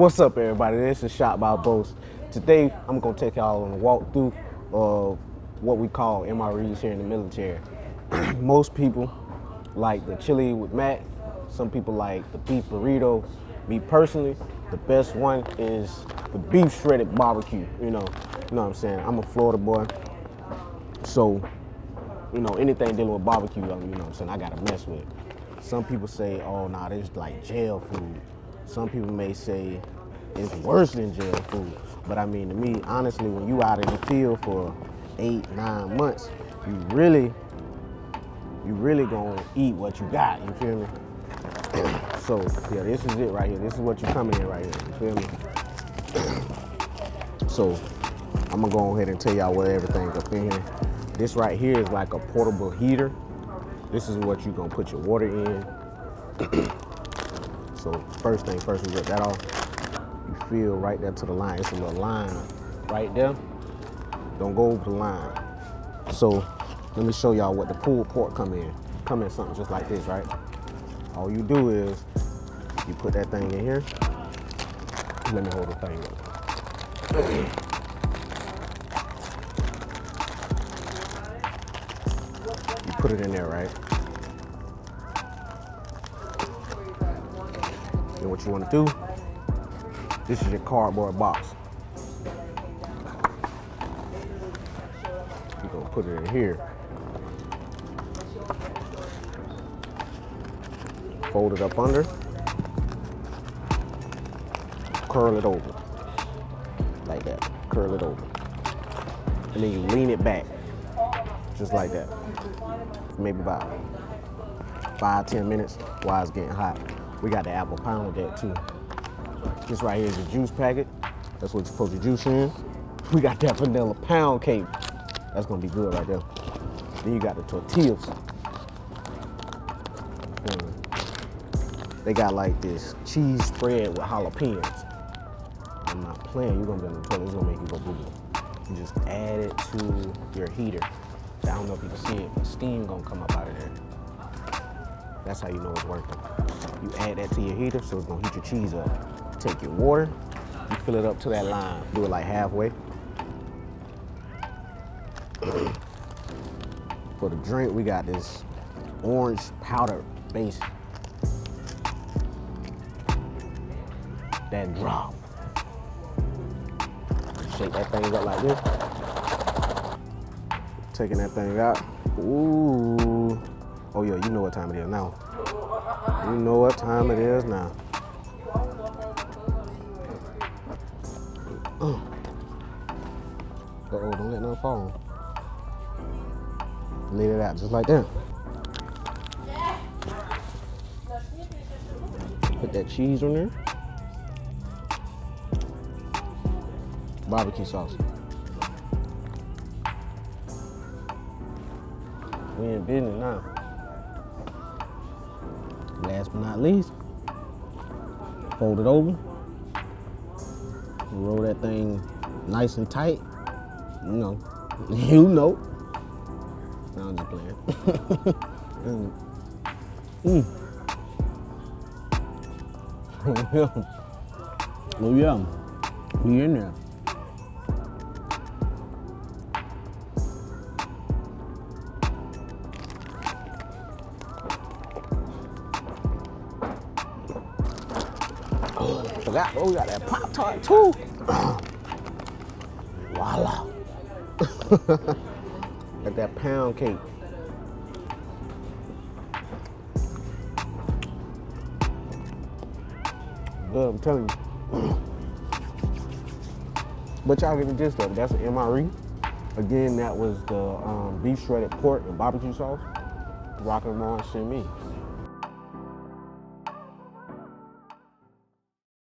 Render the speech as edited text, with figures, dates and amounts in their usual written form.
What's up, everybody? This is Shot by Boast. Today, I'm gonna take y'all on a walkthrough of what we call MREs here in the military. Most people like the chili with mac. Some people like the beef burrito. Me personally, the best one is the beef shredded barbecue. You know what I'm saying? I'm a Florida boy, so anything dealing with barbecue, what I'm saying, I gotta mess with. Some people say, oh nah, this is like jail food. Some people may say it's worse than jail food. But I mean, to me, honestly, when you out in the field for 8-9 months, you really gonna eat what you got, you feel me? So yeah, this is it right here. This is what you come in right here, you feel me? So I'm gonna go ahead and tell y'all what everything's up in here. This right here is like a portable heater. This is what you're gonna put your water in. So first thing first, we get that off. You feel right there to the line. It's a little line right there. Don't go over the line. So let me show y'all what the pulled pork come in. Come in something just like this, right? All you do is you put that thing in here. Let me hold the thing up. You put it in there, right? And what you want to do, this is your cardboard box. You're gonna put it in here. Fold it up under. Curl it over. Like that. Curl it over. And then you lean it back. Just like that. Maybe about 5-10 minutes while it's getting hot. We got the apple pound with that too. This right here is a juice packet. That's what you're supposed to juice in. We got that vanilla pound cake. That's gonna be good right there. Then you got the tortillas. They got like this cheese spread with jalapenos. I'm not playing, you're gonna be on the toilet, it's gonna make you go boo-boo. You just add it to your heater. I don't know if you can see it, but steam gonna come up out of there. That's how you know it's working. You add that to your heater, so it's gonna heat your cheese up. Take your water, you fill it up to that line. Do it like halfway. For the drink, we got this orange powder base. That drop. Shake that thing up like this. Taking that thing out. Ooh. Oh yeah, you know what time it is now. You know what time it is now. Uh-oh, don't let nothing fall. Leave it out just like that. Put that cheese on there. Barbecue sauce. We in business now. Last but not least, fold it over. Roll that thing nice and tight. You know. No, I'm just playing. Oh yeah, we in there. Forgot, we got that Pop-Tart too. Voila. Got that pound cake. Good, I'm telling you. But y'all get the gist of it. That's an MRE. Again, that was the beef shredded pork and barbecue sauce. Rock and roll and send me.